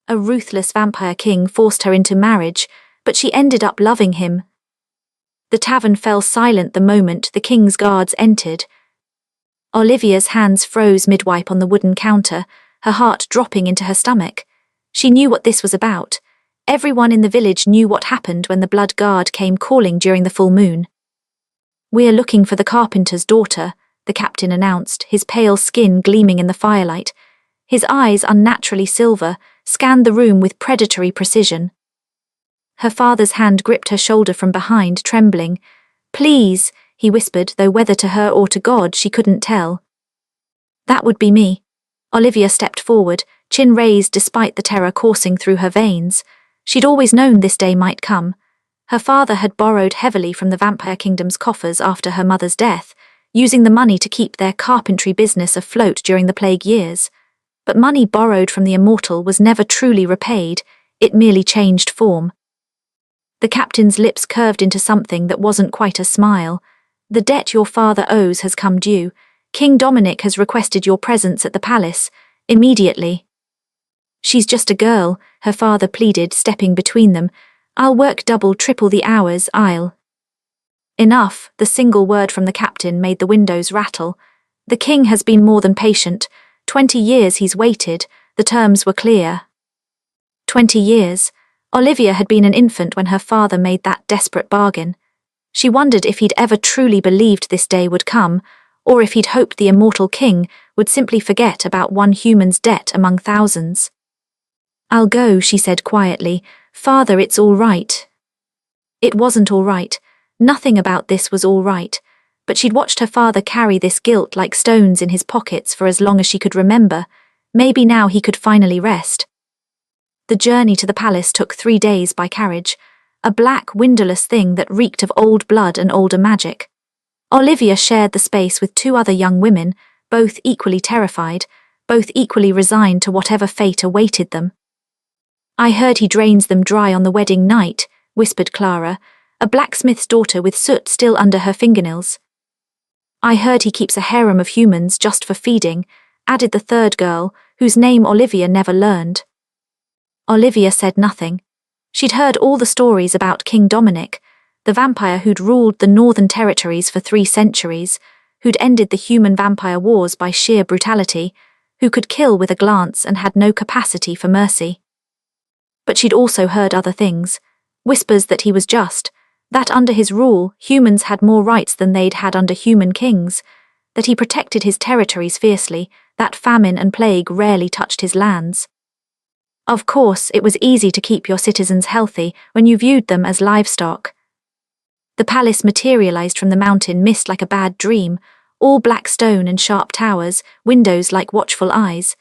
A ruthless vampire king forced her into marriage, but she ended up loving him. The tavern fell silent the moment the king's guards entered. Olivia's hands froze mid-wipe on the wooden counter, her heart dropping into her stomach. She knew what this was about. Everyone in the village knew what happened when the blood guard came calling during the full moon. "We're looking for the carpenter's daughter," the captain announced, his pale skin gleaming in the firelight. His eyes, unnaturally silver, scanned the room with predatory precision. Her father's hand gripped her shoulder from behind, trembling. "Please," he whispered, though whether to her or to God she couldn't tell. "That would be me." Olivia stepped forward, chin raised despite the terror coursing through her veins. She'd always known this day might come. Her father had borrowed heavily from the Vampire Kingdom's coffers after her mother's death, using the money to keep their carpentry business afloat during the plague years. But money borrowed from the immortal was never truly repaid, it merely changed form. The captain's lips curved into something that wasn't quite a smile. "The debt your father owes has come due. King Dominic has requested your presence at the palace, immediately." "She's just a girl," her father pleaded, stepping between them. "I'll work double, triple the hours, I'll—" "Enough," the single word from the captain made the windows rattle. "The king has been more than patient. 20 years he's waited, the terms were clear." 20 years. Olivia had been an infant when her father made that desperate bargain. She wondered if he'd ever truly believed this day would come, or if he'd hoped the immortal king would simply forget about one human's debt among thousands. "I'll go," she said quietly. "Father, it's all right." It wasn't all right. Nothing about this was all right. But she'd watched her father carry this guilt like stones in his pockets for as long as she could remember. Maybe now he could finally rest. The journey to the palace took 3 days by carriage, a black, windowless thing that reeked of old blood and older magic. Olivia shared the space with 2 other young women, both equally terrified, both equally resigned to whatever fate awaited them. "I heard he drains them dry on the wedding night," whispered Clara, a blacksmith's daughter with soot still under her fingernails. "I heard he keeps a harem of humans just for feeding," added the third girl, whose name Olivia never learned. Olivia said nothing. She'd heard all the stories about King Dominic, the vampire who'd ruled the northern territories for 3 centuries, who'd ended the human-vampire wars by sheer brutality, who could kill with a glance and had no capacity for mercy. But she'd also heard other things, whispers that he was just, that under his rule humans had more rights than they'd had under human kings, that he protected his territories fiercely, that famine and plague rarely touched his lands. Of course, it was easy to keep your citizens healthy when you viewed them as livestock. The palace materialized from the mountain mist like a bad dream, all black stone and sharp towers, windows like watchful eyes.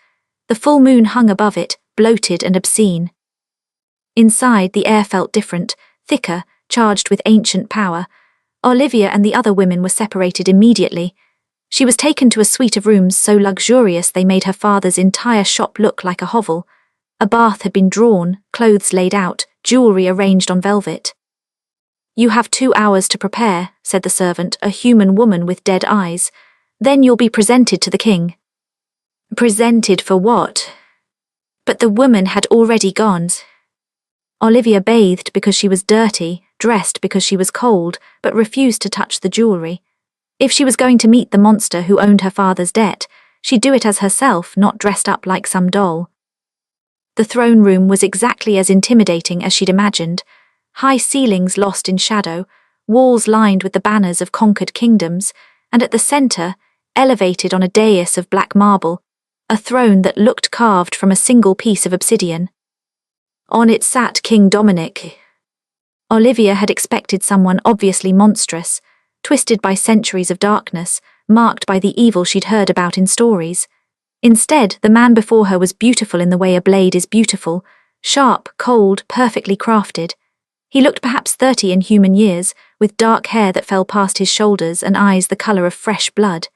The full moon hung above it, bloated and obscene. Inside, the air felt different, thicker, charged with ancient power. Olivia and the other women were separated immediately. She was taken to a suite of rooms so luxurious they made her father's entire shop look like a hovel. A bath had been drawn, clothes laid out, jewelry arranged on velvet. "You have 2 hours to prepare," said the servant, a human woman with dead eyes. "Then you'll be presented to the king." Presented for what? But the woman had already gone. Olivia bathed because she was dirty, dressed because she was cold, but refused to touch the jewelry. If she was going to meet the monster who owned her father's debt, she'd do it as herself, not dressed up like some doll. The throne room was exactly as intimidating as she'd imagined. High ceilings lost in shadow, walls lined with the banners of conquered kingdoms, and at the center, elevated on a dais of black marble, a throne that looked carved from a single piece of obsidian. On it sat King Dominic. Olivia had expected someone obviously monstrous, twisted by centuries of darkness, marked by the evil she'd heard about in stories. Instead, the man before her was beautiful in the way a blade is beautiful, sharp, cold, perfectly crafted. He looked perhaps 30 in human years, with dark hair that fell past his shoulders and eyes the color of fresh blood.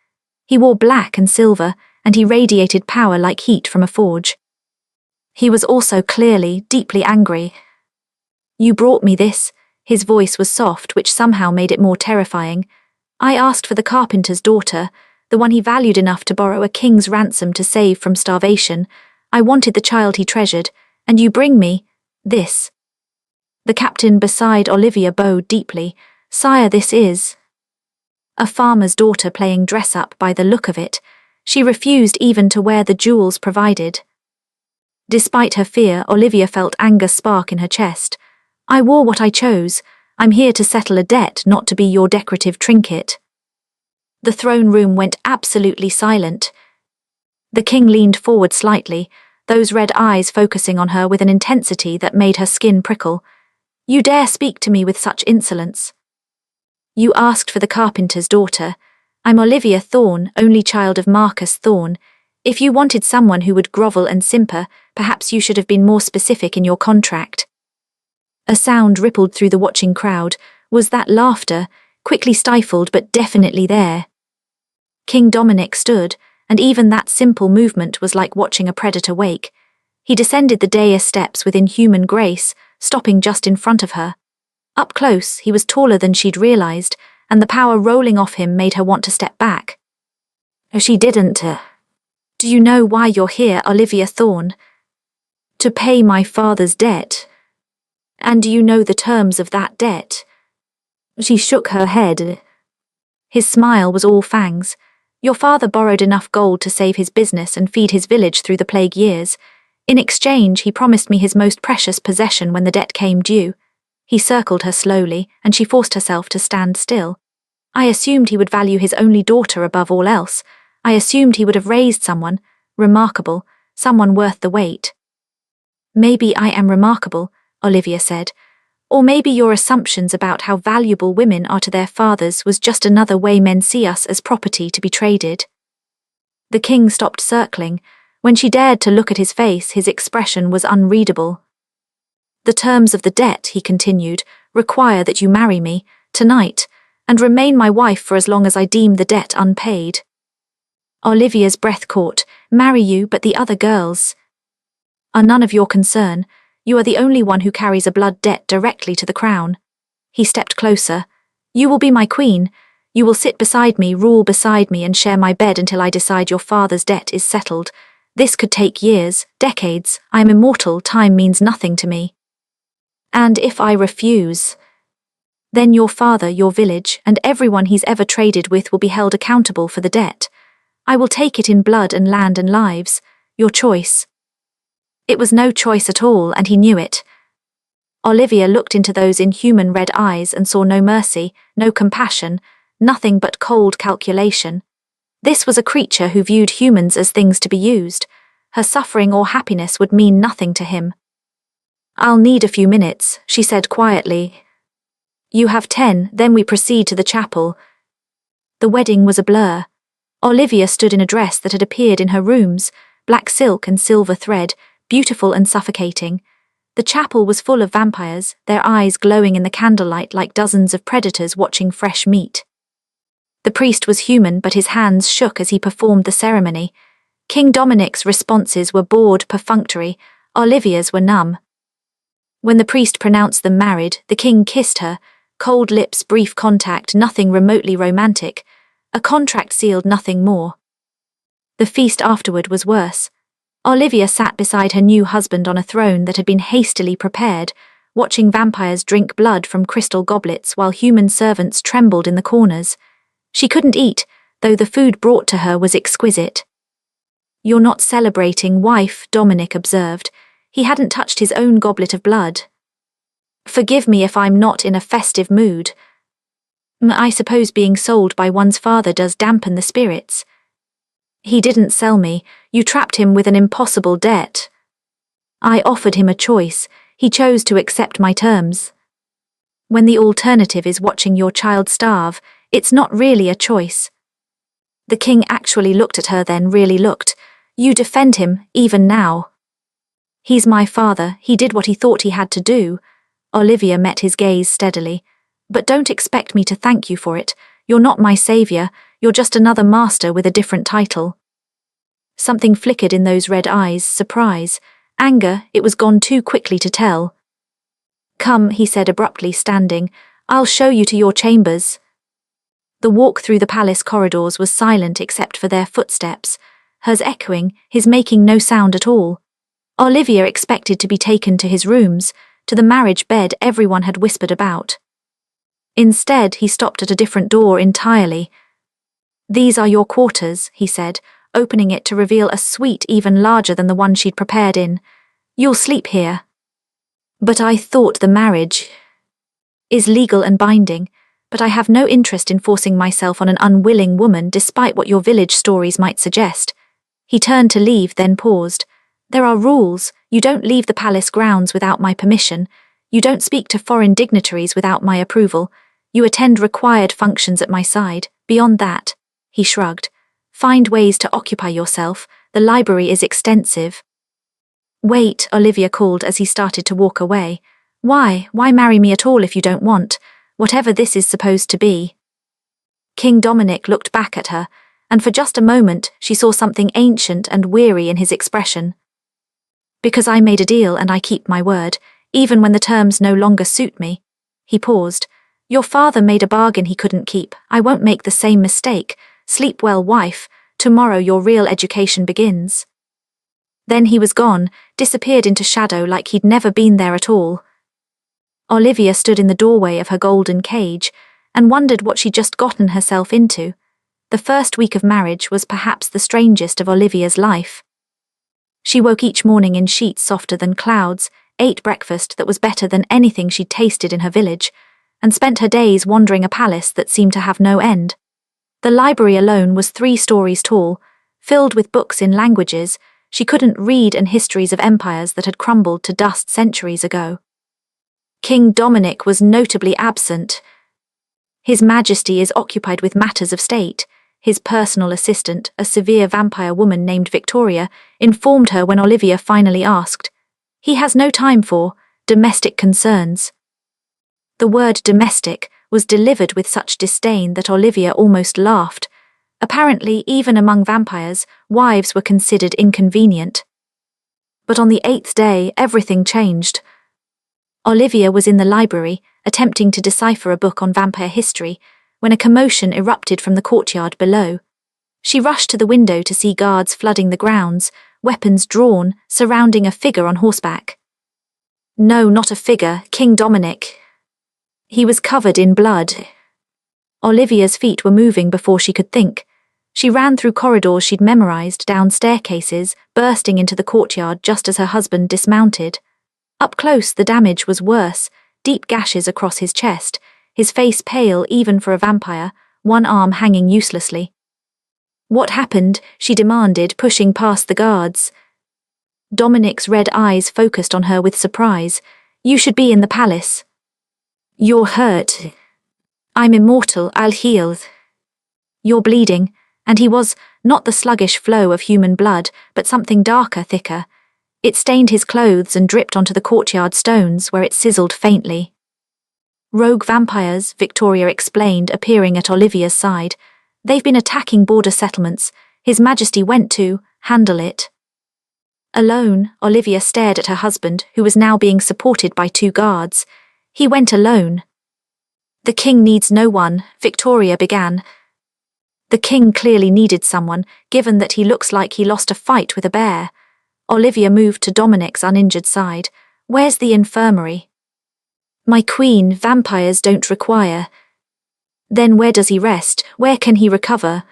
He wore black and silver, and he radiated power like heat from a forge. He was also clearly, deeply angry. "You brought me this." His voice was soft, which somehow made it more terrifying. "I asked for the carpenter's daughter, the one he valued enough to borrow a king's ransom to save from starvation. I wanted the child he treasured, And you bring me this. The captain beside Olivia bowed deeply. Sire, this is a farmer's daughter playing dress-up by the look of it. She refused even to wear the jewels provided. Despite her fear, Olivia felt anger spark in her chest. I wore what I chose. I'm here to settle a debt, not to be your decorative trinket. The throne room went absolutely silent. The king leaned forward slightly, those red eyes focusing on her with an intensity that made her skin prickle. You dare speak to me with such insolence? You asked for the carpenter's daughter. I'm Olivia Thorne, only child of Marcus Thorne. If you wanted someone who would grovel and simper, perhaps you should have been more specific in your contract. A sound rippled through the watching crowd. Was that laughter, quickly stifled but definitely there? King Dominic stood, and even that simple movement was like watching a predator wake. He descended the dais steps with inhuman grace, stopping just in front of her. Up close, he was taller than she'd realized, and the power rolling off him made her want to step back. She didn't. Do you know why you're here, Olivia Thorne? To pay my father's debt. And do you know the terms of that debt? She shook her head. His smile was all fangs. Your father borrowed enough gold to save his business and feed his village through the plague years. In exchange, he promised me his most precious possession when the debt came due. He circled her slowly, and she forced herself to stand still. I assumed he would value his only daughter above all else. I assumed he would have raised someone remarkable, someone worth the wait. Maybe I am remarkable, Olivia said. Or maybe your assumptions about how valuable women are to their fathers was just another way men see us as property to be traded. The king stopped circling. When she dared to look at his face, his expression was unreadable. The terms of the debt, he continued, require that you marry me, tonight, and remain my wife for as long as I deem the debt unpaid. Olivia's breath caught. Marry you, but the other girls are none of your concern. You are the only one who carries a blood debt directly to the crown. He stepped closer. You will be my queen. You will sit beside me, rule beside me, and share my bed until I decide your father's debt is settled. This could take years, decades. I am immortal, time means nothing to me. And if I refuse, then your father, your village, and everyone he's ever traded with will be held accountable for the debt. I will take it in blood and land and lives. Your choice. It was no choice at all, and he knew it. Olivia looked into those inhuman red eyes and saw no mercy, no compassion, nothing but cold calculation. This was a creature who viewed humans as things to be used. Her suffering or happiness would mean nothing to him. I'll need a few minutes, she said quietly. You have 10, then we proceed to the chapel. The wedding was a blur. Olivia stood in a dress that had appeared in her rooms, black silk and silver thread, beautiful and suffocating. The chapel was full of vampires, their eyes glowing in the candlelight like dozens of predators watching fresh meat. The priest was human, but his hands shook as he performed the ceremony. King Dominic's responses were bored, perfunctory. Olivia's were numb. When the priest pronounced them married, the king kissed her. Cold lips, brief contact, nothing remotely romantic. A contract sealed, nothing more. The feast afterward was worse. Olivia sat beside her new husband on a throne that had been hastily prepared, watching vampires drink blood from crystal goblets while human servants trembled in the corners. She couldn't eat, though the food brought to her was exquisite. You're not celebrating, wife, Dominic observed. He hadn't touched his own goblet of blood. Forgive me if I'm not in a festive mood. I suppose being sold by one's father does dampen the spirits. He didn't sell me. You trapped him with an impossible debt. I offered him a choice. He chose to accept my terms. When the alternative is watching your child starve, it's not really a choice. The king actually looked at her, then really looked. You defend him, even now. He's my father. He did what he thought he had to do. Olivia met his gaze steadily. But don't expect me to thank you for it. You're not my savior. You're just another master with a different title. Something flickered in those red eyes, surprise, anger. It was gone too quickly to tell. Come, he said abruptly, standing. I'll show you to your chambers. The walk through the palace corridors was silent except for their footsteps, hers echoing, his making no sound at all. Olivia expected to be taken to his rooms, to the marriage bed everyone had whispered about. Instead, he stopped at a different door entirely. "These are your quarters," he said, opening it to reveal a suite even larger than the one she'd prepared in. "You'll sleep here." "But I thought the marriage is legal and binding, but I have no interest in forcing myself on an unwilling woman despite what your village stories might suggest." He turned to leave, then paused. "There are rules. You don't leave the palace grounds without my permission. You don't speak to foreign dignitaries without my approval. You attend required functions at my side. Beyond that," he shrugged, "find ways to occupy yourself. The library is extensive." "Wait," Olivia called as he started to walk away. Why marry me at all if you don't want, whatever this is supposed to be?" King Dominic looked back at her, and for just a moment she saw something ancient and weary in his expression. "Because I made a deal and I keep my word, even when the terms no longer suit me." He paused. "Your father made a bargain he couldn't keep. I won't make the same mistake. Sleep well, wife. Tomorrow your real education begins." Then he was gone, disappeared into shadow like he'd never been there at all. Olivia stood in the doorway of her golden cage and wondered what she'd just gotten herself into. The first week of marriage was perhaps the strangest of Olivia's life. She woke each morning in sheets softer than clouds, ate breakfast that was better than anything she'd tasted in her village, and spent her days wandering a palace that seemed to have no end. The library alone was 3 stories tall, filled with books in languages she couldn't read and histories of empires that had crumbled to dust centuries ago. King Dominic was notably absent. His Majesty is occupied with matters of state. His personal assistant, a severe vampire woman named Victoria, informed her when Olivia finally asked. He has no time for domestic concerns. The word domestic was delivered with such disdain that Olivia almost laughed. Apparently, even among vampires, wives were considered inconvenient. But on the 8th day, everything changed. Olivia was in the library, attempting to decipher a book on vampire history, when a commotion erupted from the courtyard below. She rushed to the window to see guards flooding the grounds, weapons drawn, surrounding a figure on horseback. No, not a figure, King Dominic. He was covered in blood. Olivia's feet were moving before she could think. She ran through corridors she'd memorized, down staircases, bursting into the courtyard just as her husband dismounted. Up close, the damage was worse, deep gashes across his chest, his face pale even for a vampire, one arm hanging uselessly. "What happened?" she demanded, pushing past the guards. Dominic's red eyes focused on her with surprise. "You should be in the palace." "You're hurt." "I'm immortal, I'll heal." "You're bleeding." And he was, not the sluggish flow of human blood, but something darker, thicker. It stained his clothes and dripped onto the courtyard stones where it sizzled faintly. "Rogue vampires," Victoria explained, appearing at Olivia's side. "They've been attacking border settlements. His Majesty went to handle it." Alone, Olivia stared at her husband, who was now being supported by 2 guards. "He went alone." "The king needs no one," Victoria began. "The king clearly needed someone, given that he looks like he lost a fight with a bear." Olivia moved to Dominic's uninjured side. "Where's the infirmary?" "My queen, vampires don't require." "Then where does he rest? Where can he recover?"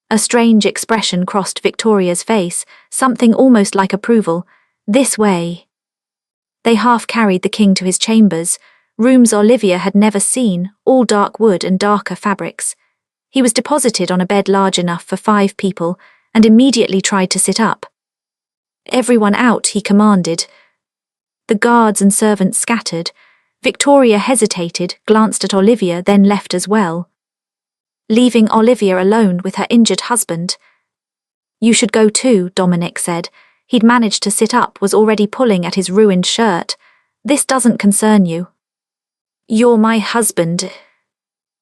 A strange expression crossed Victoria's face, something almost like approval. "This way." They half carried the king to his chambers, rooms Olivia had never seen, all dark wood and darker fabrics. He was deposited on a bed large enough for 5 people and immediately tried to sit up. "Everyone out," he commanded. The guards and servants scattered. Victoria hesitated, glanced at Olivia, then left as well, leaving Olivia alone with her injured husband. "You should go too," Dominic said. He'd managed to sit up, was already pulling at his ruined shirt. "This doesn't concern you." "You're my husband."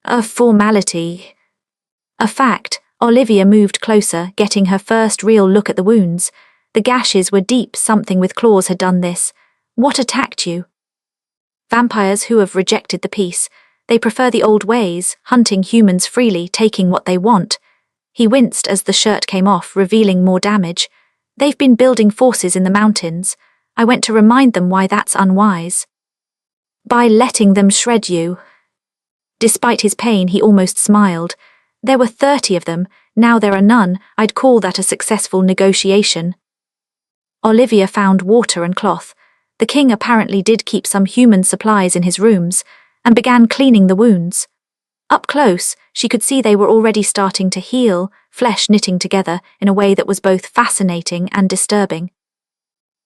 "A formality." "A fact." Olivia moved closer, getting her first real look at the wounds. The gashes were deep, something with claws had done this. "What attacked you?" "Vampires who have rejected the peace. They prefer the old ways, hunting humans freely, taking what they want." He winced as the shirt came off, revealing more damage. They've been building forces in the mountains. I went to remind them why that's unwise. By letting them shred you. Despite his pain, he almost smiled. There were 30 of them, now there are none. I'd call that a successful negotiation. Olivia found water and cloth. The king apparently did keep some human supplies in his rooms, and began cleaning the wounds. Up close, she could see they were already starting to heal, flesh knitting together in a way that was both fascinating and disturbing.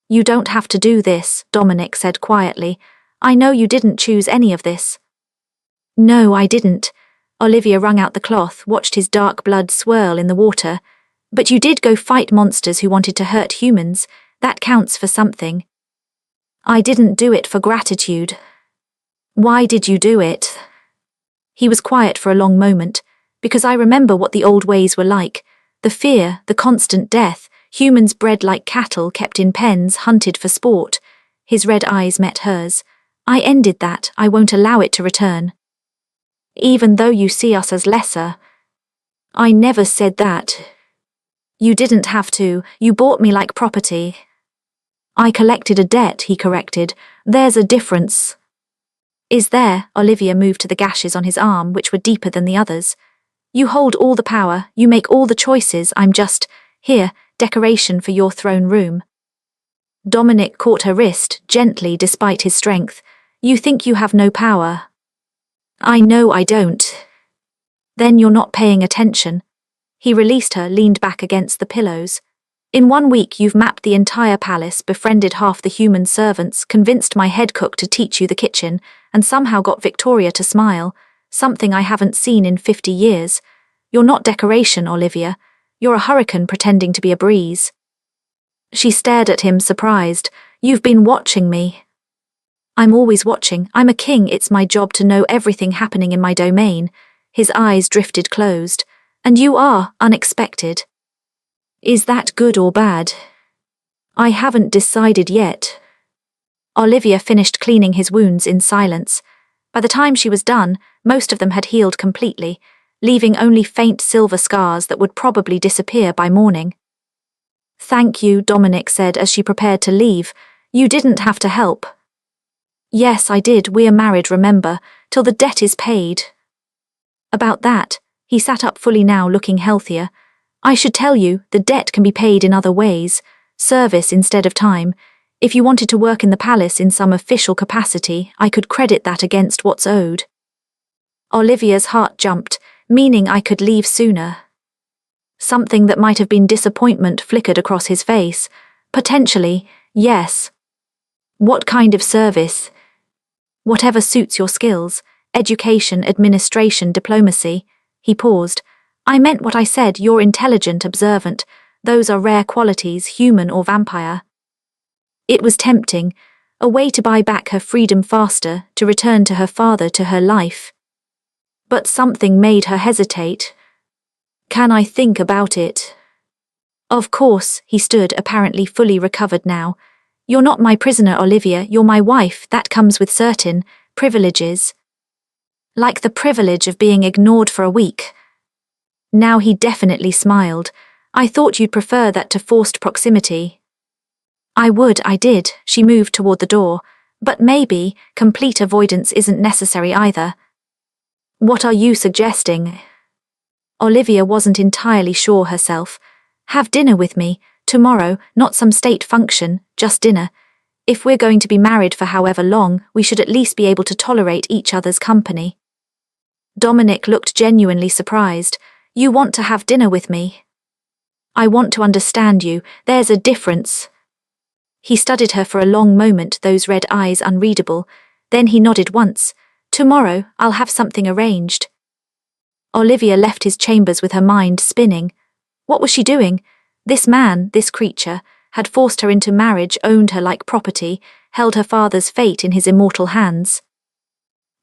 You don't have to do this, Dominic said quietly. I know you didn't choose any of this. No, I didn't. Olivia wrung out the cloth, watched his dark blood swirl in the water. But you did go fight monsters who wanted to hurt humans. That counts for something. I didn't do it for gratitude. Why did you do it? He was quiet for a long moment, because I remember what the old ways were like. The fear, the constant death, humans bred like cattle kept in pens, hunted for sport. His red eyes met hers. I ended that. I won't allow it to return. Even though you see us as lesser. I never said that. You didn't have to. You bought me like property. I collected a debt, he corrected. There's a difference. Is there? Olivia moved to the gashes on his arm, which were deeper than the others. You hold all the power, you make all the choices, I'm just, here, decoration for your throne room. Dominic caught her wrist, gently despite his strength. You think you have no power. I know I don't. Then you're not paying attention. He released her, leaned back against the pillows. In 1 week you've mapped the entire palace, befriended half the human servants, convinced my head cook to teach you the kitchen, and somehow got Victoria to smile, something I haven't seen in 50 years. You're not decoration, Olivia. You're a hurricane pretending to be a breeze. She stared at him, surprised. You've been watching me. I'm always watching. I'm a king. It's my job to know everything happening in my domain. His eyes drifted closed. And you are unexpected. Is that good or bad? I haven't decided yet. Olivia finished cleaning his wounds in silence. By the time she was done, most of them had healed completely, leaving only faint silver scars that would probably disappear by morning. Thank you, Dominic said as she prepared to leave. You didn't have to help. Yes, I did. We're married, remember, till the debt is paid. About that, he sat up fully now, looking healthier. I should tell you, the debt can be paid in other ways, service instead of time. If you wanted to work in the palace in some official capacity, I could credit that against what's owed. Olivia's heart jumped, meaning I could leave sooner. Something that might have been disappointment flickered across his face. Potentially, yes. What kind of service? Whatever suits your skills, education, administration, diplomacy. He paused. I meant what I said. You're intelligent, observant. Those are rare qualities, human or vampire. It was tempting, a way to buy back her freedom faster, to return to her father, to her life. But something made her hesitate. Can I think about it? Of course, he stood, apparently fully recovered now. You're not my prisoner, Olivia, you're my wife. That comes with certain privileges. Like the privilege of being ignored for a week. Now he definitely smiled. I thought you'd prefer that to forced proximity. I did. She moved toward the door. But maybe complete avoidance isn't necessary either. What are you suggesting? Olivia wasn't entirely sure herself. Have dinner with me, tomorrow, not some state function, just dinner. If we're going to be married for however long, we should at least be able to tolerate each other's company. Dominic looked genuinely surprised. You want to have dinner with me? I want to understand you. There's a difference. He studied her for a long moment, those red eyes unreadable. Then he nodded once. Tomorrow, I'll have something arranged. Olivia left his chambers with her mind spinning. What was she doing? This man, this creature, had forced her into marriage, owned her like property, held her father's fate in his immortal hands.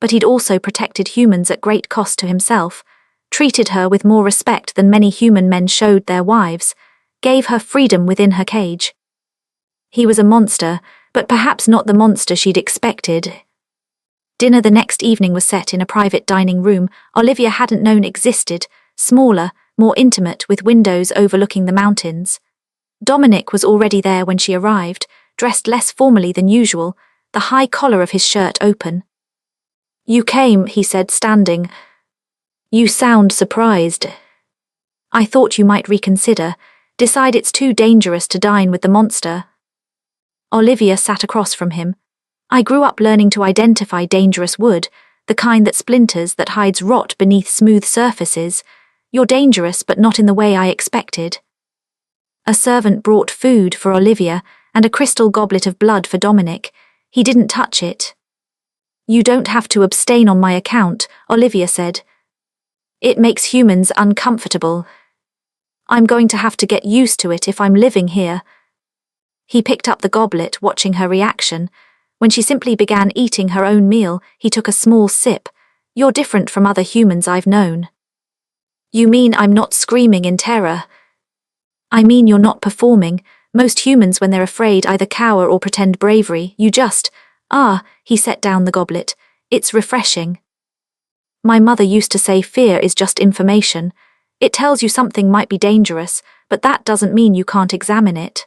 But he'd also protected humans at great cost to himself, treated her with more respect than many human men showed their wives, gave her freedom within her cage. He was a monster, but perhaps not the monster she'd expected. Dinner the next evening was set in a private dining room Olivia hadn't known existed, smaller, more intimate, with windows overlooking the mountains. Dominic was already there when she arrived, dressed less formally than usual, the high collar of his shirt open. "You came," he said, standing. "You sound surprised. I thought you might reconsider, decide it's too dangerous to dine with the monster." Olivia sat across from him. "I grew up learning to identify dangerous wood, the kind that splinters, that hides rot beneath smooth surfaces. You're dangerous, but not in the way I expected." A servant brought food for Olivia and a crystal goblet of blood for Dominic. He didn't touch it. "You don't have to abstain on my account," Olivia said. "It makes humans uncomfortable. I'm going to have to get used to it if I'm living here." He picked up the goblet, watching her reaction. When she simply began eating her own meal, he took a small sip. "You're different from other humans I've known." "You mean I'm not screaming in terror?" "I mean you're not performing. Most humans, when they're afraid, either cower or pretend bravery. You just..." He set down the goblet. "It's refreshing. My mother used to say fear is just information. It tells you something might be dangerous, but that doesn't mean you can't examine it."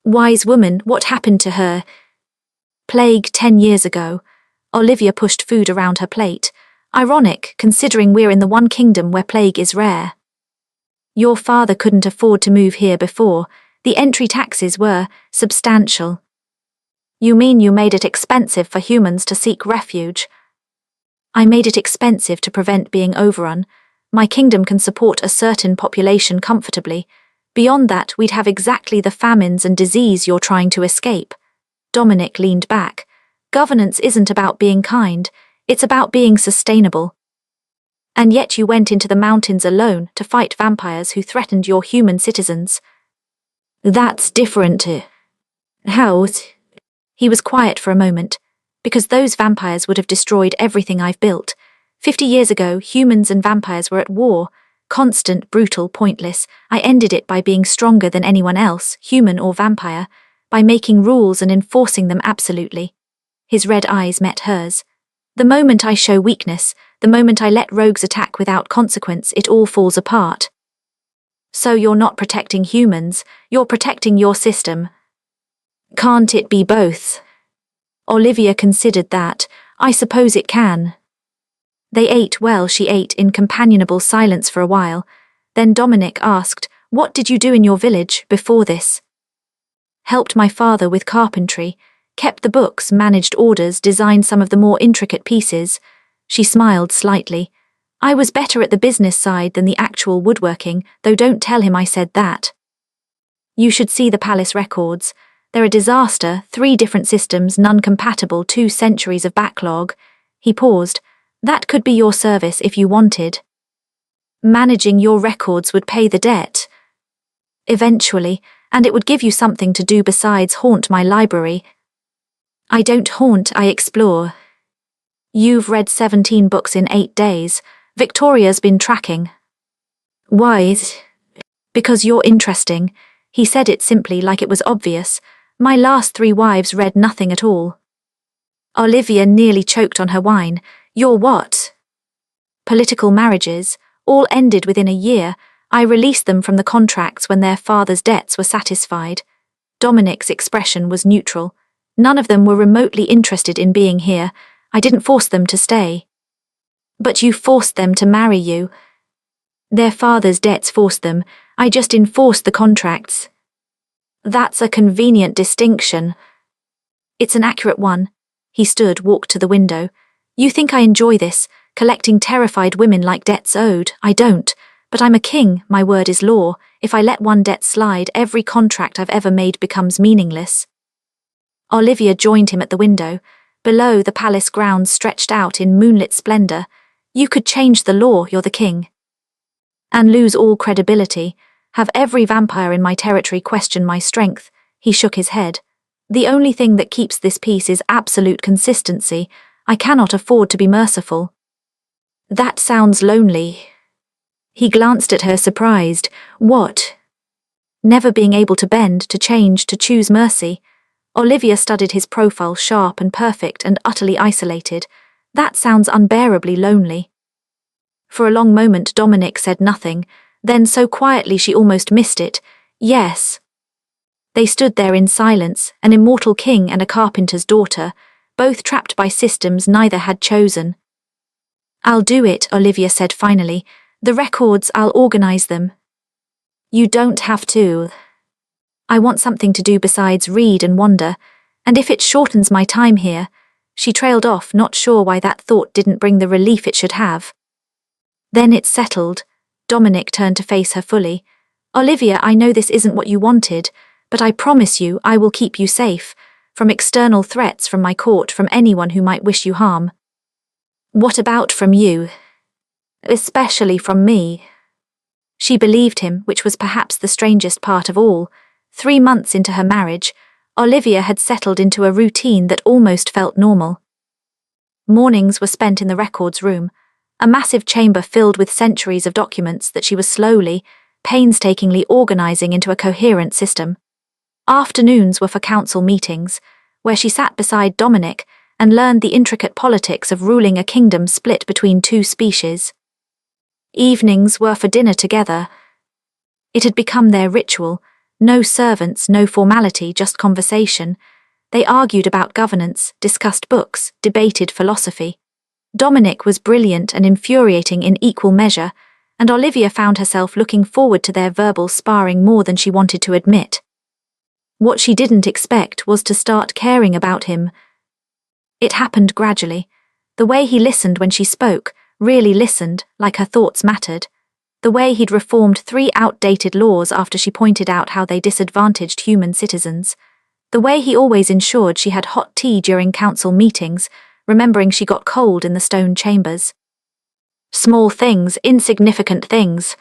"Wise woman, what happened to her?" "Plague 10 years ago." Olivia pushed food around her plate. "Ironic, considering we're in the one kingdom where plague is rare." "Your father couldn't afford to move here before. The entry taxes were substantial." "You mean you made it expensive for humans to seek refuge?" "I made it expensive to prevent being overrun. My kingdom can support a certain population comfortably. Beyond that, we'd have exactly the famines and disease you're trying to escape." Dominic leaned back. "Governance isn't about being kind, it's about being sustainable. And yet you went into the mountains alone to fight vampires who threatened your human citizens." "That's different." "How?" He was quiet for a moment. "Because those vampires would have destroyed everything I've built. 50 years ago, humans and vampires were at war. Constant, brutal, pointless. I ended it by being stronger than anyone else, human or vampire, by making rules and enforcing them absolutely." His red eyes met hers. "The moment I show weakness, the moment I let rogues attack without consequence, it all falls apart." "So you're not protecting humans, you're protecting your system." "Can't it be both?" Olivia considered that. "I suppose it can." They ate. Well, she ate in companionable silence for a while. Then Dominic asked, "What did you do in your village before this?" "Helped my father with carpentry, kept the books, managed orders, designed some of the more intricate pieces." She smiled slightly. "I was better at the business side than the actual woodworking, though don't tell him I said that. You should see the palace records. They're a disaster, 3 different systems, none compatible, 2 centuries of backlog." He paused. "That could be your service if you wanted. Managing your records would pay the debt. Eventually, and it would give you something to do besides haunt my library." "I don't haunt, I explore." "You've read 17 books in 8 days. Victoria's been tracking." "Why?" "Because you're interesting." He said it simply, like it was obvious. "My last 3 wives read nothing at all." Olivia nearly choked on her wine. "Your what?" "Political marriages, all ended within a year. I released them from the contracts when their father's debts were satisfied." Dominic's expression was neutral. "None of them were remotely interested in being here. I didn't force them to stay." "But you forced them to marry you." "Their father's debts forced them. I just enforced the contracts." "That's a convenient distinction." "It's an accurate one." He stood, walked to the window. "You think I enjoy this, collecting terrified women like debts owed? I don't. But I'm a king, my word is law. If I let one debt slide, every contract I've ever made becomes meaningless." Olivia joined him at the window. Below, the palace grounds stretched out in moonlit splendor. "You could change the law, you're the king. And lose all credibility. Have every vampire in my territory question my strength." He shook his head. "The only thing that keeps this peace is absolute consistency. I cannot afford to be merciful." "That sounds lonely." He glanced at her, surprised. "What?" "Never being able to bend, to change, to choose mercy." Olivia studied his profile, sharp and perfect and utterly isolated. "That sounds unbearably lonely." For a long moment Dominic said nothing, then so quietly she almost missed it. "Yes." They stood there in silence, an immortal king and a carpenter's daughter, both trapped by systems neither had chosen. "I'll do it," Olivia said finally. "The records, I'll organize them." "You don't have to. I want something to do besides read and wander, and if it shortens my time here," she trailed off, not sure why that thought didn't bring the relief it should have. "Then it's settled." Dominic turned to face her fully. "Olivia, I know this isn't what you wanted, but I promise you I will keep you safe, from external threats, from my court, from anyone who might wish you harm." "What about from you?" "Especially from me." She believed him, which was perhaps the strangest part of all. 3 months into her marriage, Olivia had settled into a routine that almost felt normal. Mornings were spent in the records room, a massive chamber filled with centuries of documents that she was slowly, painstakingly organizing into a coherent system. Afternoons were for council meetings, where she sat beside Dominic and learned the intricate politics of ruling a kingdom split between 2 species. Evenings were for dinner together. It had become their ritual. No servants, no formality, just conversation. They argued about governance, discussed books, debated philosophy. Dominic was brilliant and infuriating in equal measure, and Olivia found herself looking forward to their verbal sparring more than she wanted to admit. What she didn't expect was to start caring about him. It happened gradually. The way he listened when she spoke, really listened, like her thoughts mattered. The way he'd reformed 3 outdated laws after she pointed out how they disadvantaged human citizens. The way he always ensured she had hot tea during council meetings, remembering she got cold in the stone chambers. Small things, insignificant things.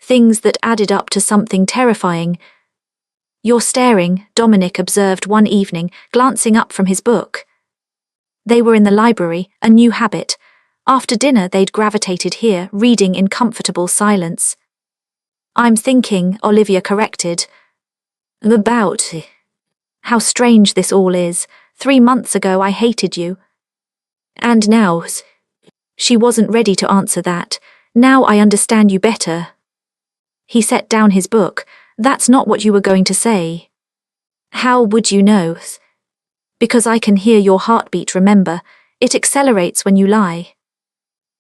Things that added up to something terrifying. "You're staring," Dominic observed one evening, glancing up from his book. They were in the library, a new habit. After dinner they'd gravitated here, reading in comfortable silence. "I'm thinking," Olivia corrected. "About how strange this all is. 3 months ago I hated you. And now..." She wasn't ready to answer that. "Now I understand you better." He set down his book. "That's not what you were going to say." "How would you know?" "Because I can hear your heartbeat, remember. It accelerates when you lie."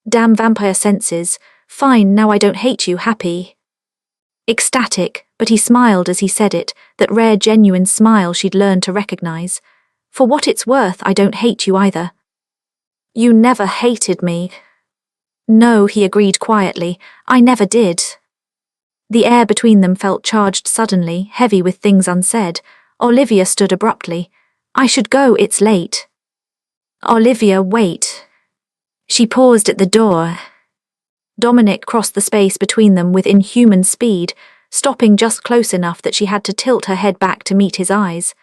"Damn vampire senses. Fine, now I don't hate you, happy." Ecstatic, but he smiled as he said it, that rare genuine smile she'd learned to recognize. "For what it's worth, I don't hate you either." "You never hated me." "No," he agreed quietly, "I never did." The air between them felt charged suddenly, heavy with things unsaid. Olivia stood abruptly. "I should go, it's late." "Olivia, wait." She paused at the door. Dominic crossed the space between them with inhuman speed, stopping just close enough that she had to tilt her head back to meet his eyes.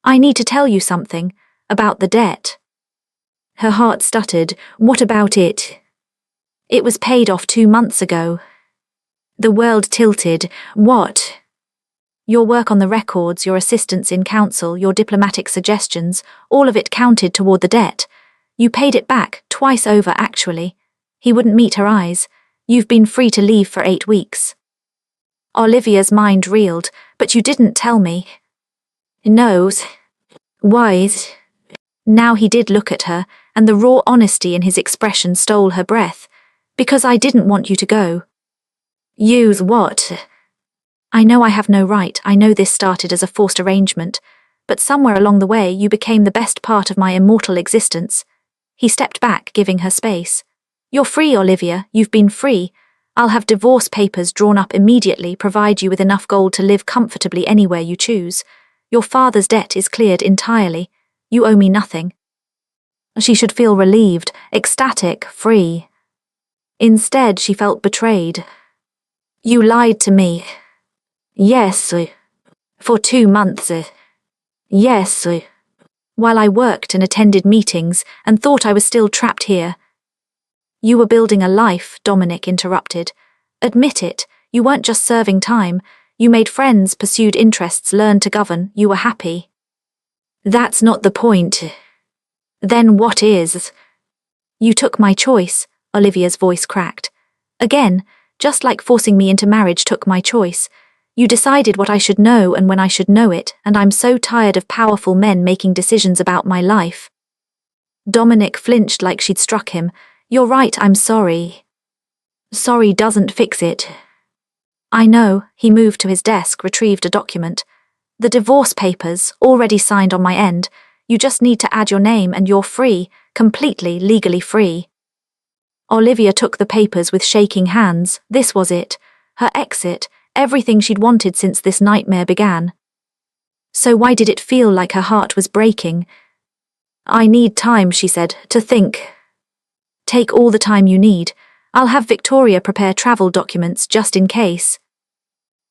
"I need to tell you something. About the debt." Her heart stuttered. "What about it?" "It was paid off 2 months ago." The world tilted. "What?" "Your work on the records, your assistance in council, your diplomatic suggestions, all of it counted toward the debt. You paid it back, twice over actually." He wouldn't meet her eyes. "You've been free to leave for 8 weeks." Olivia's mind reeled. "But you didn't tell me." "No." "Why?" Now he did look at her, and the raw honesty in his expression stole her breath. "Because I didn't want you to go." "Use what?" "I know I have no right, I know this started as a forced arrangement, but somewhere along the way you became the best part of my immortal existence." He stepped back, giving her space. "You're free, Olivia, you've been free. I'll have divorce papers drawn up immediately, provide you with enough gold to live comfortably anywhere you choose. Your father's debt is cleared entirely. You owe me nothing." She should feel relieved, ecstatic, free. Instead, she felt betrayed. "You lied to me." "Yes." "For 2 months." "Yes." "While I worked and attended meetings and thought I was still trapped here." "You were building a life," Dominic interrupted. "Admit it, you weren't just serving time. You made friends, pursued interests, learned to govern, you were happy." "That's not the point." "Then what is?" "You took my choice," Olivia's voice cracked. "Again, just like forcing me into marriage took my choice. You decided what I should know and when I should know it, and I'm so tired of powerful men making decisions about my life." Dominic flinched like she'd struck him. "You're right, I'm sorry." "Sorry doesn't fix it." "I know." He moved to his desk, retrieved a document. "The divorce papers, already signed on my end. You just need to add your name and you're free, completely legally free." Olivia took the papers with shaking hands. This was it. Her exit, everything she'd wanted since this nightmare began. So why did it feel like her heart was breaking? "I need time," she said, "to think." "Take all the time you need. I'll have Victoria prepare travel documents just in case."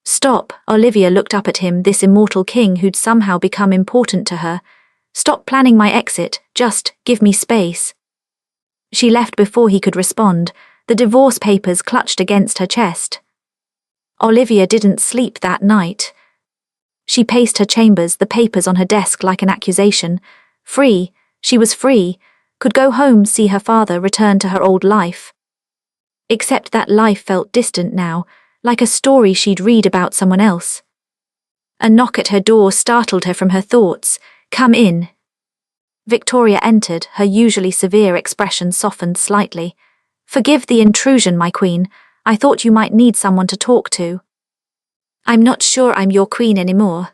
"Stop." Olivia looked up at him, this immortal king who'd somehow become important to her. "Stop planning my exit, just give me space." She left before he could respond, the divorce papers clutched against her chest. Olivia didn't sleep that night. She paced her chambers, the papers on her desk like an accusation. Free, she was free, could go home, see her father, return to her old life. Except that life felt distant now, like a story she'd read about someone else. A knock at her door startled her from her thoughts. "Come in." Victoria entered, her usually severe expression softened slightly. "Forgive the intrusion, my queen. I thought you might need someone to talk to." "I'm not sure I'm your queen anymore."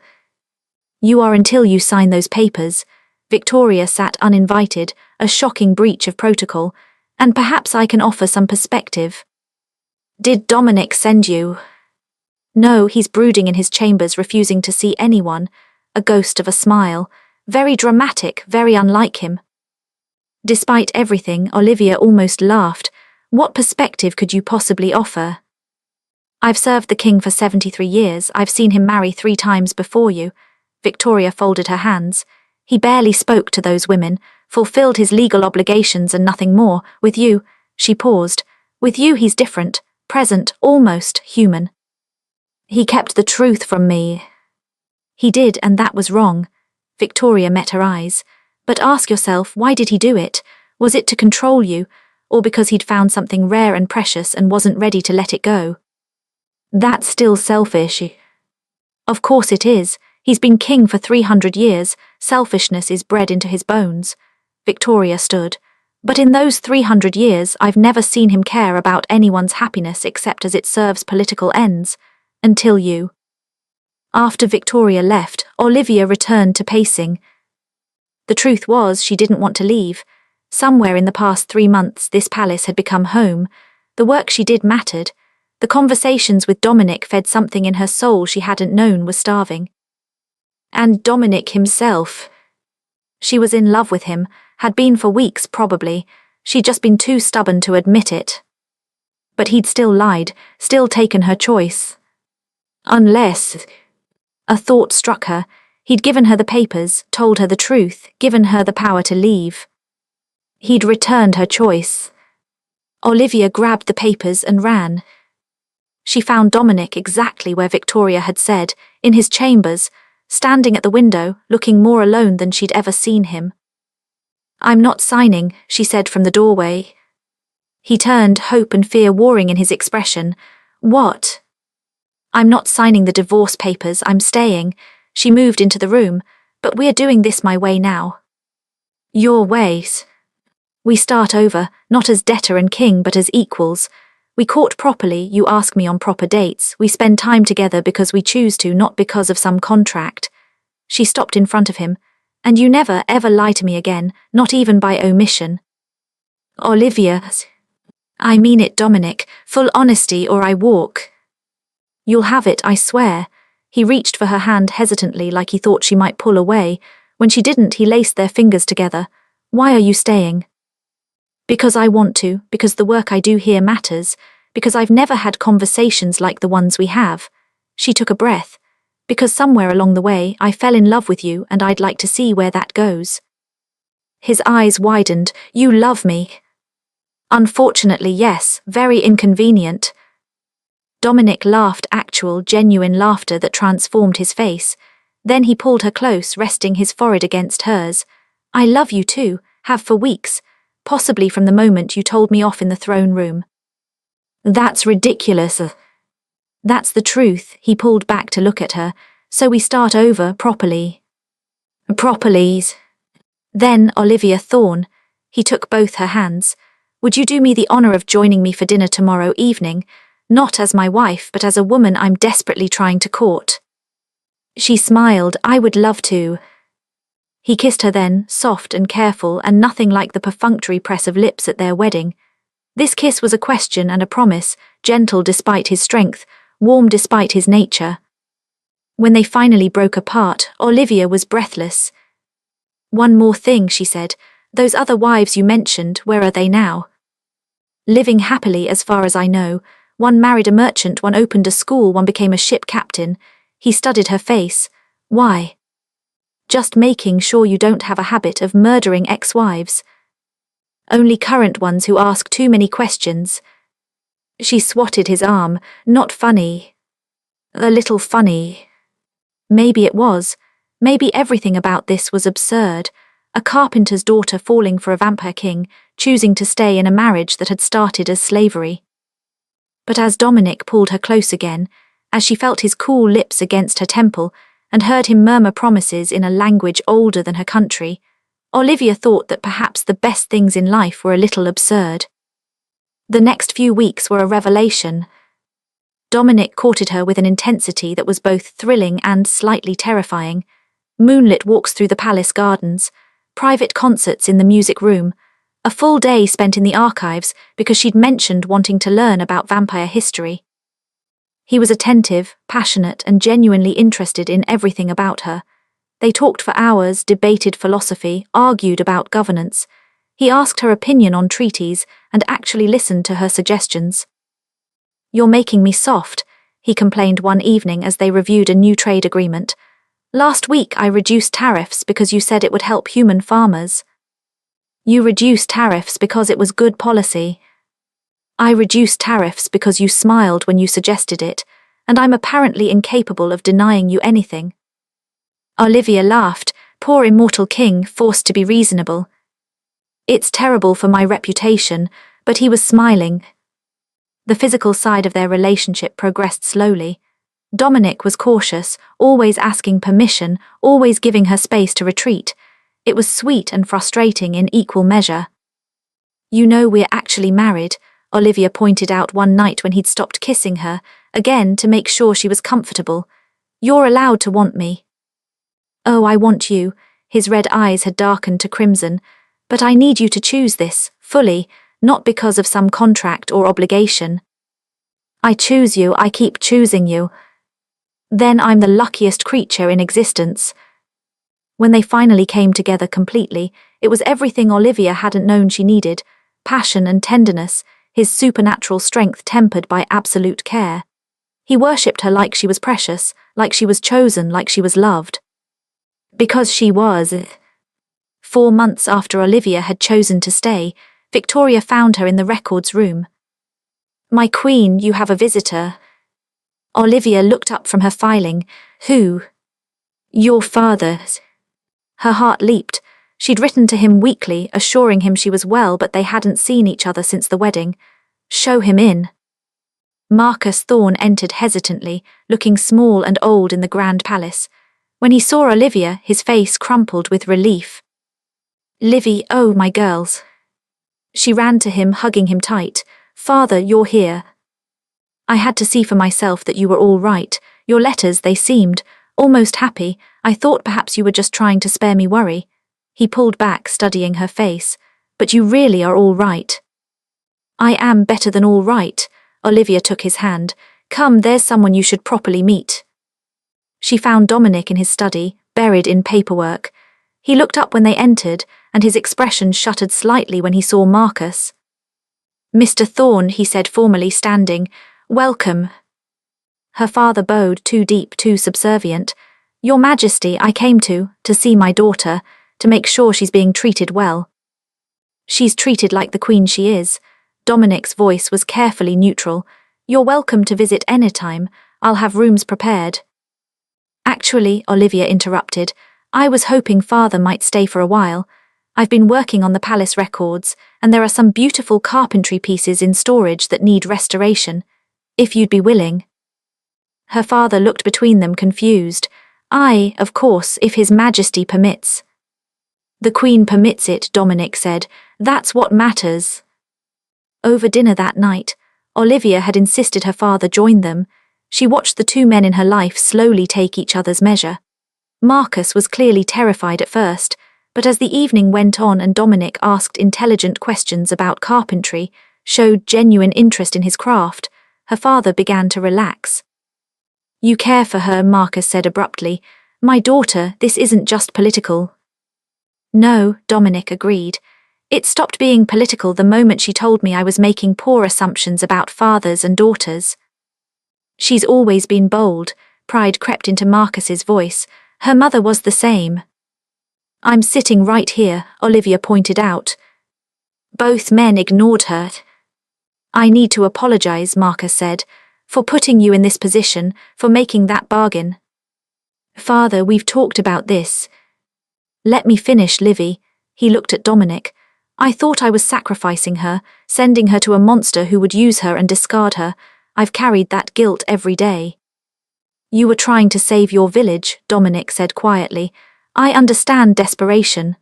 "You are until you sign those papers." Victoria sat uninvited, a shocking breach of protocol, "and perhaps I can offer some perspective." "Did Dominic send you?" "No, he's brooding in his chambers, refusing to see anyone." A ghost of a smile. Very dramatic, very unlike him. Despite everything, Olivia almost laughed. "What perspective could you possibly offer?" "I've served the king for 73 years. I've seen him marry 3 times before you." Victoria folded her hands. "He barely spoke to those women, fulfilled his legal obligations and nothing more. With you," she paused, "with you he's different, present, almost human." "He kept the truth from me." "He did, and that was wrong." Victoria met her eyes. "But ask yourself, why did he do it? Was it to control you, or because he'd found something rare and precious and wasn't ready to let it go?" "That's still selfish." "Of course it is. He's been king for 300 years. Selfishness is bred into his bones." Victoria stood. "But in those 300 years, I've never seen him care about anyone's happiness except as it serves political ends. Until you." After Victoria left, Olivia returned to pacing. The truth was, she didn't want to leave. Somewhere in the past 3 months, this palace had become home. The work she did mattered. The conversations with Dominic fed something in her soul she hadn't known was starving. And Dominic himself. She was in love with him, had been for weeks probably. She'd just been too stubborn to admit it. But he'd still lied, still taken her choice. Unless... A thought struck her. He'd given her the papers, told her the truth, given her the power to leave. He'd returned her choice. Olivia grabbed the papers and ran. She found Dominic exactly where Victoria had said, in his chambers, standing at the window, looking more alone than she'd ever seen him. "I'm not signing," she said from the doorway. He turned, hope and fear warring in his expression. "What?" "I'm not signing the divorce papers, I'm staying." She moved into the room. "But we're doing this my way now." "Your ways." "We start over, not as debtor and king but as equals. We court properly, you ask me on proper dates, we spend time together because we choose to, not because of some contract." She stopped in front of him. "And you never, ever lie to me again, not even by omission." "Olivia." "I mean it, Dominic, full honesty or I walk." "You'll have it, I swear." He reached for her hand hesitantly like he thought she might pull away. When she didn't, he laced their fingers together. "Why are you staying?" "Because I want to, because the work I do here matters, because I've never had conversations like the ones we have." She took a breath. "Because somewhere along the way, I fell in love with you and I'd like to see where that goes." His eyes widened. "You love me?" "Unfortunately, yes, very inconvenient." Dominic laughed, actual, genuine laughter that transformed his face. Then he pulled her close, resting his forehead against hers. "I love you too, have for weeks, possibly from the moment you told me off in the throne room." "That's ridiculous." That's the truth, he pulled back to look at her. So we start over properly. Properlies. Then Olivia Thorne. He took both her hands. Would you do me the honor of joining me for dinner tomorrow evening? Not as my wife, but as a woman I'm desperately trying to court. She smiled. I would love to. He kissed her then, soft and careful and nothing like the perfunctory press of lips at their wedding. This kiss was a question and a promise, gentle despite his strength, warm despite his nature. When they finally broke apart, Olivia was breathless. One more thing, she said. Those other wives you mentioned, where are they now? Living happily as far as I know. One married a merchant, one opened a school, one became a ship captain. He studied her face. Why? Just making sure you don't have a habit of murdering ex-wives. Only current ones who ask too many questions. She swatted his arm. Not funny. A little funny. Maybe it was. Maybe everything about this was absurd. A carpenter's daughter falling for a vampire king, choosing to stay in a marriage that had started as slavery. But as Dominic pulled her close again, as she felt his cool lips against her temple, and heard him murmur promises in a language older than her country, Olivia thought that perhaps the best things in life were a little absurd. The next few weeks were a revelation. Dominic courted her with an intensity that was both thrilling and slightly terrifying. Moonlit walks through the palace gardens, private concerts in the music room, a full day spent in the archives because she'd mentioned wanting to learn about vampire history. He was attentive, passionate, and genuinely interested in everything about her. They talked for hours, debated philosophy, argued about governance. He asked her opinion on treaties and actually listened to her suggestions. You're making me soft, he complained one evening as they reviewed a new trade agreement. Last week I reduced tariffs because you said it would help human farmers. You reduced tariffs because it was good policy. I reduced tariffs because you smiled when you suggested it, and I'm apparently incapable of denying you anything. Olivia laughed, poor immortal king, forced to be reasonable. It's terrible for my reputation, but he was smiling. The physical side of their relationship progressed slowly. Dominic was cautious, always asking permission, always giving her space to retreat. It was sweet and frustrating in equal measure. You know we're actually married, Olivia pointed out one night when he'd stopped kissing her, again to make sure she was comfortable. You're allowed to want me. Oh, I want you. His red eyes had darkened to crimson. But I need you to choose this, fully, not because of some contract or obligation. I choose you, I keep choosing you. Then I'm the luckiest creature in existence. When they finally came together completely, it was everything Olivia hadn't known she needed, passion and tenderness, his supernatural strength tempered by absolute care. He worshipped her like she was precious, like she was chosen, like she was loved. Because she was. 4 months after Olivia had chosen to stay, Victoria found her in the records room. My queen, you have a visitor. Olivia looked up from her filing. Who? Your father. Her heart leaped. She'd written to him weekly, assuring him she was well, but they hadn't seen each other since the wedding. Show him in. Marcus Thorne entered hesitantly, looking small and old in the grand palace. When he saw Olivia, his face crumpled with relief. Livy, oh, my girls. She ran to him, hugging him tight. Father, you're here. I had to see for myself that you were all right. Your letters, they seemed almost happy. I thought perhaps you were just trying to spare me worry. He pulled back, studying her face. But you really are all right. I am better than all right. Olivia took his hand. Come, there's someone you should properly meet. She found Dominic in his study, buried in paperwork. He looked up when they entered, and his expression shuttered slightly when he saw Marcus. Mr. Thorne, he said formally, standing. Welcome. Her father bowed, too deep, too subservient. Your Majesty, I came to see my daughter, to make sure she's being treated well. She's treated like the queen she is. Dominic's voice was carefully neutral. You're welcome to visit anytime. I'll have rooms prepared. Actually, Olivia interrupted, I was hoping Father might stay for a while. I've been working on the palace records, and there are some beautiful carpentry pieces in storage that need restoration. If you'd be willing. Her father looked between them confused. "I, of course, if His Majesty permits." "The Queen permits it," Dominic said. "That's what matters." Over dinner that night, Olivia had insisted her father join them. She watched the two men in her life slowly take each other's measure. Marcus was clearly terrified at first, but as the evening went on and Dominic asked intelligent questions about carpentry, showed genuine interest in his craft, her father began to relax. "You care for her," Marcus said abruptly. "My daughter, this isn't just political." "No," Dominic agreed. "It stopped being political the moment she told me I was making poor assumptions about fathers and daughters." "She's always been bold," pride crept into Marcus's voice. "Her mother was the same." "I'm sitting right here," Olivia pointed out. Both men ignored her. "I need to apologize," Marcus said, "for putting you in this position, for making that bargain." "Father, we've talked about this." "Let me finish, Livy." He looked at Dominic. "I thought I was sacrificing her, sending her to a monster who would use her and discard her. I've carried that guilt every day." "You were trying to save your village," Dominic said quietly. "I understand desperation."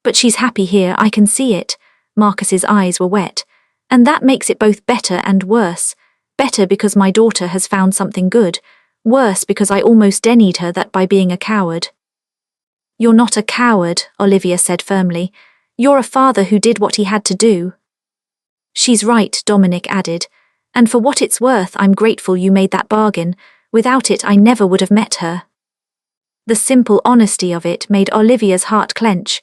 "But she's happy here, I can see it." Marcus's eyes were wet. "And that makes it both better and worse. Better because my daughter has found something good. Worse because I almost denied her that by being a coward." "You're not a coward," Olivia said firmly. "You're a father who did what he had to do." "She's right," Dominic added. "And for what it's worth, I'm grateful you made that bargain. Without it, I never would have met her." The simple honesty of it made Olivia's heart clench.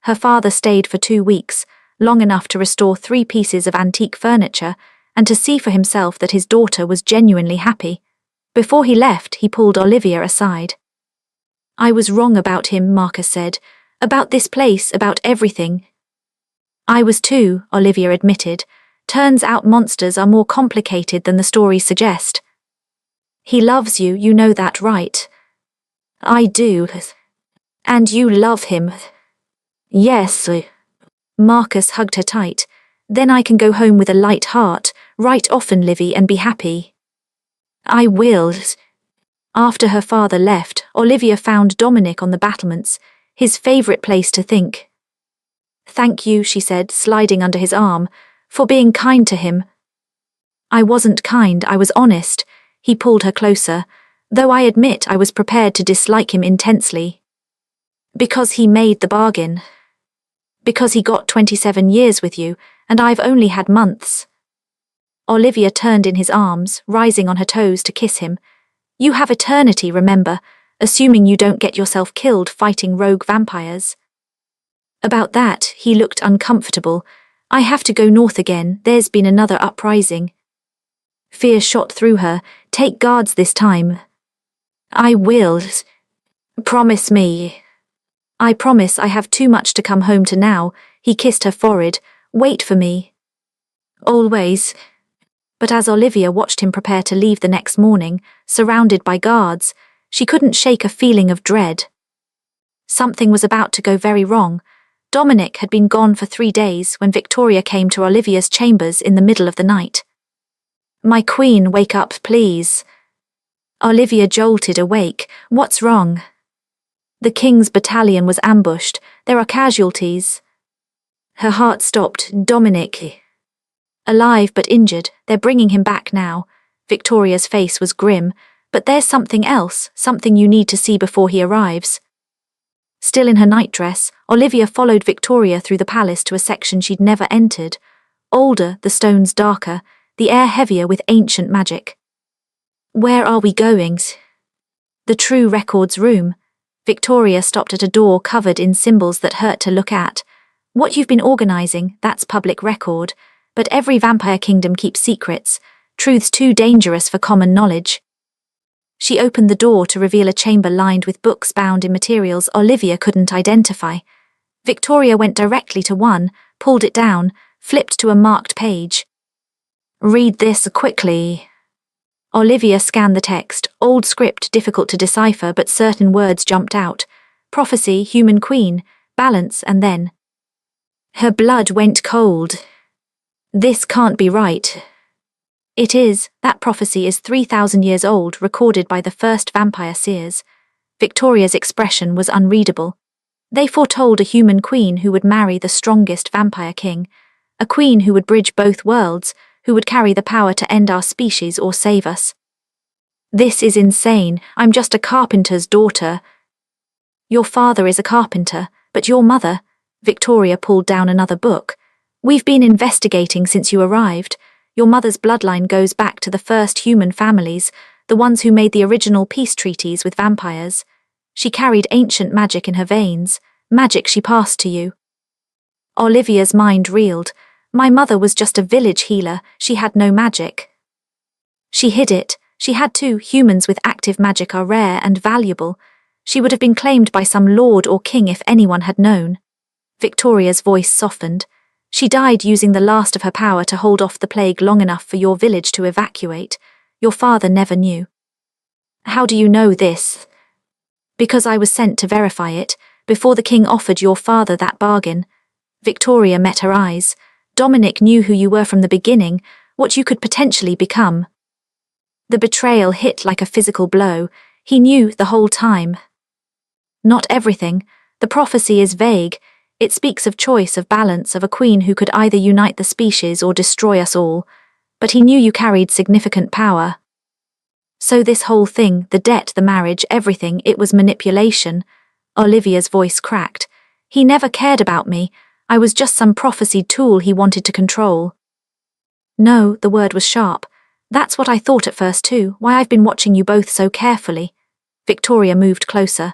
Her father stayed for 2 weeks, long enough to restore 3 pieces of antique furniture and to see for himself that his daughter was genuinely happy. Before he left, he pulled Olivia aside. "I was wrong about him," Marcus said. "About this place, about everything." "I was too," Olivia admitted. "Turns out monsters are more complicated than the stories suggest." "He loves you, you know that, right?" "I do." "And you love him." "Yes." Marcus hugged her tight. "Then I can go home with a light heart, write often, Livy, and be happy." "I will." After her father left, Olivia found Dominic on the battlements, his favourite place to think. "Thank you," she said, sliding under his arm, "for being kind to him." "I wasn't kind, I was honest." He pulled her closer, "though I admit I was prepared to dislike him intensely." "Because he made the bargain. Because he got 27 years with you, and I've only had months." Olivia turned in his arms, rising on her toes to kiss him. "You have eternity, remember, assuming you don't get yourself killed fighting rogue vampires." "About that," he looked uncomfortable. "I have to go north again, there's been another uprising." Fear shot through her. "Take guards this time." "I will." "Promise me." "I promise. I have too much to come home to now." He kissed her forehead. "Wait for me." "Always." But as Olivia watched him prepare to leave the next morning, surrounded by guards, she couldn't shake a feeling of dread. Something was about to go very wrong. Dominic had been gone for 3 days when Victoria came to Olivia's chambers in the middle of the night. "My queen, wake up, please." Olivia jolted awake. "What's wrong?" "The king's battalion was ambushed. There are casualties." Her heart stopped. "Dominic." "Alive but injured. They're bringing him back now." Victoria's face was grim. "But there's something else, something you need to see before he arrives." Still in her nightdress, Olivia followed Victoria through the palace to a section she'd never entered. Older, the stones darker, the air heavier with ancient magic. "Where are we going?" "The True Records room." Victoria stopped at a door covered in symbols that hurt to look at. "What you've been organising, that's public record. But every vampire kingdom keeps secrets, truths too dangerous for common knowledge." She opened the door to reveal a chamber lined with books bound in materials Olivia couldn't identify. Victoria went directly to one, pulled it down, flipped to a marked page. "Read this quickly." Olivia scanned the text, old script difficult to decipher, but certain words jumped out. Prophecy, human queen, balance, and then. Her blood went cold. "This can't be right." It is. That prophecy is 3,000 years old, recorded by the first vampire seers. Victoria's expression was unreadable. They foretold a human queen who would marry the strongest vampire king, a queen who would bridge both worlds, who would carry the power to end our species or save us. This is insane. I'm just a carpenter's daughter. Your father is a carpenter, but your mother— Victoria pulled down another book. We've been investigating since you arrived. Your mother's bloodline goes back to the first human families, the ones who made the original peace treaties with vampires. She carried ancient magic in her veins, magic she passed to you. Olivia's mind reeled. My mother was just a village healer, she had no magic. She hid it. She had to. Humans with active magic are rare and valuable. She would have been claimed by some lord or king if anyone had known. Victoria's voice softened. She died using the last of her power to hold off the plague long enough for your village to evacuate. Your father never knew. How do you know this? Because I was sent to verify it, before the king offered your father that bargain. Victoria met her eyes. Dominic knew who you were from the beginning, what you could potentially become. The betrayal hit like a physical blow. He knew the whole time. Not everything. The prophecy is vague. It speaks of choice, of balance, of a queen who could either unite the species or destroy us all. But he knew you carried significant power. So this whole thing, the debt, the marriage, everything, it was manipulation. Olivia's voice cracked. He never cared about me. I was just some prophesied tool he wanted to control. No, the word was sharp. That's what I thought at first too, why I've been watching you both so carefully. Victoria moved closer.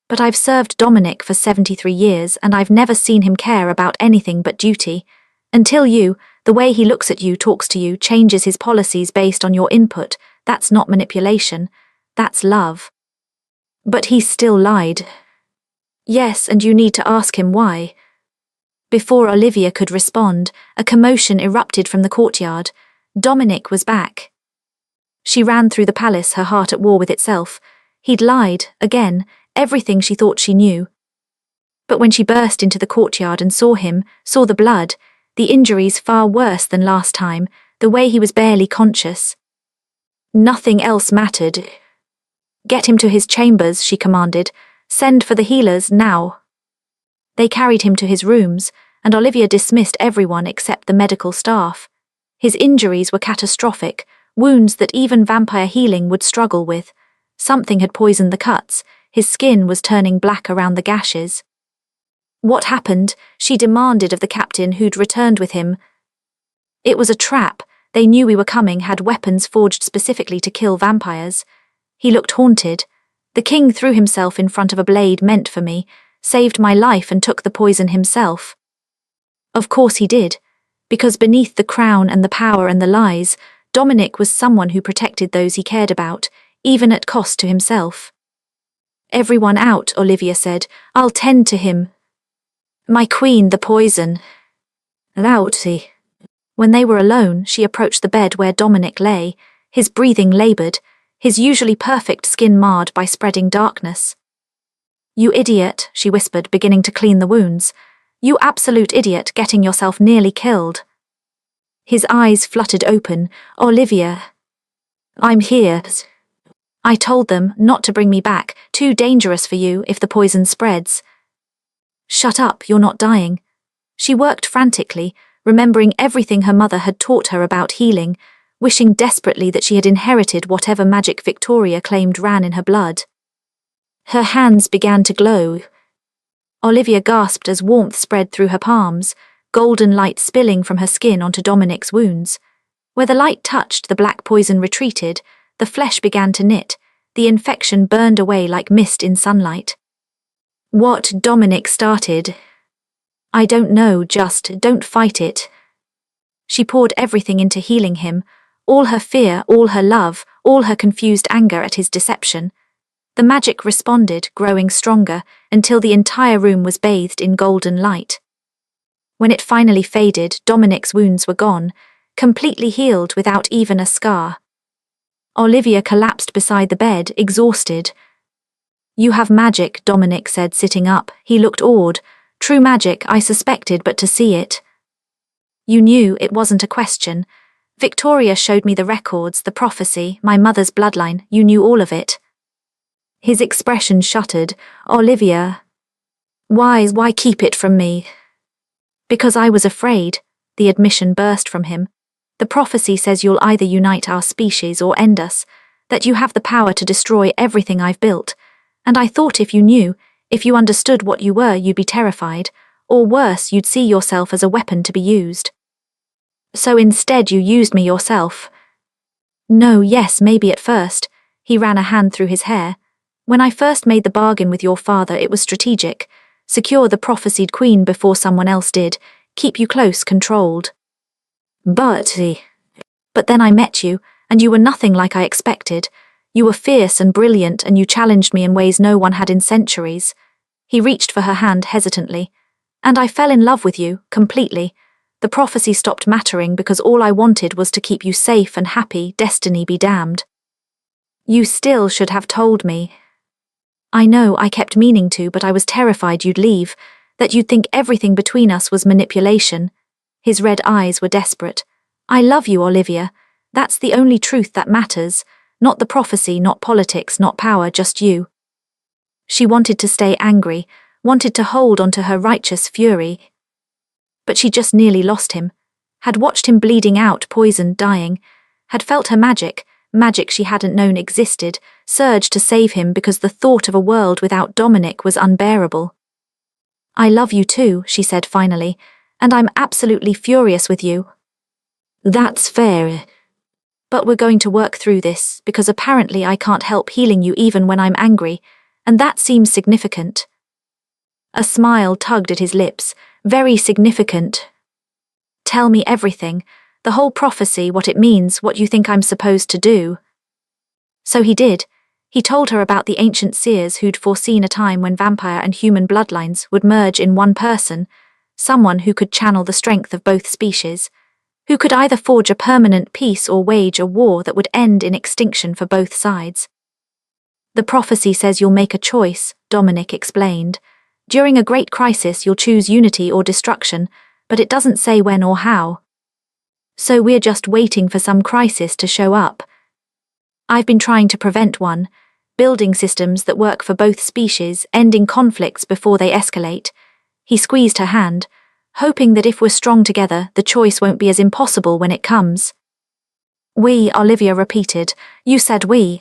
But I've served Dominic for 73 years and I've never seen him care about anything but duty. Until you, the way he looks at you, talks to you, changes his policies based on your input. That's not manipulation. That's love. But he still lied. Yes, and you need to ask him why. Before Olivia could respond, a commotion erupted from the courtyard. Dominic was back. She ran through the palace, her heart at war with itself. He'd lied, again, everything she thought she knew. But when she burst into the courtyard and saw him, saw the blood, the injuries far worse than last time, the way he was barely conscious. Nothing else mattered. Get him to his chambers, she commanded. Send for the healers, now. They carried him to his rooms, and Olivia dismissed everyone except the medical staff. His injuries were catastrophic, wounds that even vampire healing would struggle with. Something had poisoned the cuts. His skin was turning black around the gashes. What happened? She demanded of the captain who'd returned with him. It was a trap. They knew we were coming, had weapons forged specifically to kill vampires. He looked haunted. The king threw himself in front of a blade meant for me, saved my life and took the poison himself. Of course he did. Because beneath the crown and the power and the lies, Dominic was someone who protected those he cared about, even at cost to himself. Everyone out, Olivia said. I'll tend to him. My queen, the poison. Louty. When they were alone, she approached the bed where Dominic lay, his breathing laboured, his usually perfect skin marred by spreading darkness. You idiot, she whispered, beginning to clean the wounds. You absolute idiot, getting yourself nearly killed. His eyes fluttered open. Olivia. I'm here. I told them not to bring me back, too dangerous for you if the poison spreads. Shut up, you're not dying. She worked frantically, remembering everything her mother had taught her about healing, wishing desperately that she had inherited whatever magic Victoria claimed ran in her blood. Her hands began to glow. Olivia gasped as warmth spread through her palms, golden light spilling from her skin onto Dominic's wounds. Where the light touched, the black poison retreated, the flesh began to knit, the infection burned away like mist in sunlight. What? Dominic started. I don't know, just don't fight it. She poured everything into healing him, all her fear, all her love, all her confused anger at his deception. The magic responded, growing stronger, until the entire room was bathed in golden light. When it finally faded, Dominic's wounds were gone, completely healed without even a scar. Olivia collapsed beside the bed, exhausted. You have magic, Dominic said, sitting up. He looked awed. True magic, I suspected, but to see it. You knew, it wasn't a question. Victoria showed me the records, the prophecy, my mother's bloodline, you knew all of it. His expression shuttered. Olivia. Why keep it from me? Because I was afraid, the admission burst from him. The prophecy says you'll either unite our species or end us, that you have the power to destroy everything I've built. And I thought if you knew, if you understood what you were, you'd be terrified, or worse, you'd see yourself as a weapon to be used. So instead you used me yourself. No, yes, maybe at first. He ran a hand through his hair. When I first made the bargain with your father, it was strategic. Secure the prophesied queen before someone else did. Keep you close, controlled. But then I met you, and you were nothing like I expected. You were fierce and brilliant, and you challenged me in ways no one had in centuries. He reached for her hand hesitantly. And I fell in love with you, completely. The prophecy stopped mattering because all I wanted was to keep you safe and happy, destiny be damned. You still should have told me. I know, I kept meaning to, but I was terrified you'd leave, that you'd think everything between us was manipulation. His red eyes were desperate. I love you, Olivia. That's the only truth that matters. Not the prophecy, not politics, not power, just you. She wanted to stay angry, wanted to hold onto her righteous fury. But she just nearly lost him, had watched him bleeding out, poisoned, dying, had felt her magic she hadn't known existed, surge to save him because the thought of a world without Dominic was unbearable. I love you too, she said finally, and I'm absolutely furious with you. That's fair. But we're going to work through this, because apparently I can't help healing you even when I'm angry, and that seems significant. A smile tugged at his lips, very significant. Tell me everything, the whole prophecy, what it means, what you think I'm supposed to do. So he did. He told her about the ancient seers who'd foreseen a time when vampire and human bloodlines would merge in one person, someone who could channel the strength of both species, who could either forge a permanent peace or wage a war that would end in extinction for both sides. The prophecy says you'll make a choice, Dominic explained. During a great crisis you'll choose unity or destruction, but it doesn't say when or how. So we're just waiting for some crisis to show up. I've been trying to prevent one, building systems that work for both species, ending conflicts before they escalate. He squeezed her hand, hoping that if we're strong together, the choice won't be as impossible when it comes. We, Olivia repeated. You said we.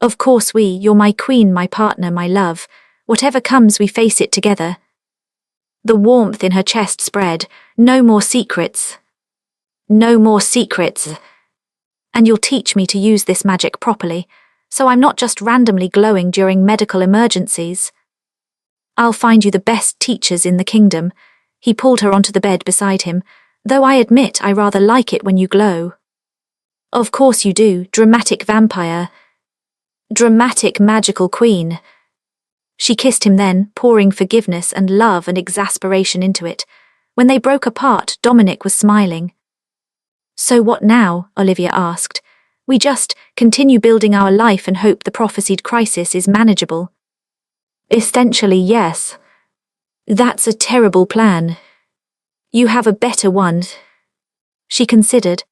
Of course we, you're my queen, my partner, my love. Whatever comes, we face it together. The warmth in her chest spread. No more secrets. No more secrets. And you'll teach me to use this magic properly, so I'm not just randomly glowing during medical emergencies. I'll find you the best teachers in the kingdom. He pulled her onto the bed beside him, though I admit I rather like it when you glow. Of course you do, dramatic vampire. Dramatic magical queen. She kissed him then, pouring forgiveness and love and exasperation into it. When they broke apart, Dominic was smiling. So what now? Olivia asked. We just continue building our life and hope the prophesied crisis is manageable. Essentially, yes. That's a terrible plan. You have a better one. She considered.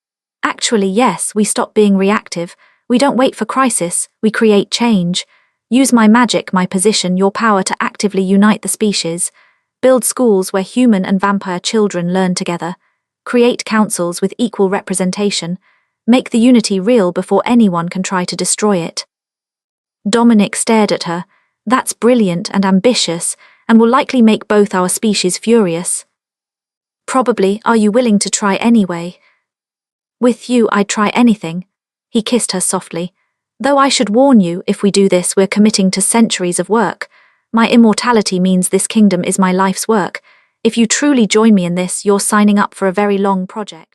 Actually, yes, we stop being reactive. We don't wait for crisis, we create change. Use my magic, my position, your power to actively unite the species. Build schools where human and vampire children learn together. Create councils with equal representation. Make the unity real before anyone can try to destroy it. Dominic stared at her. That's brilliant and ambitious, and will likely make both our species furious. Probably, are you willing to try anyway? With you, I'd try anything. He kissed her softly. Though I should warn you, if we do this, we're committing to centuries of work. My immortality means this kingdom is my life's work. If you truly join me in this, you're signing up for a very long project.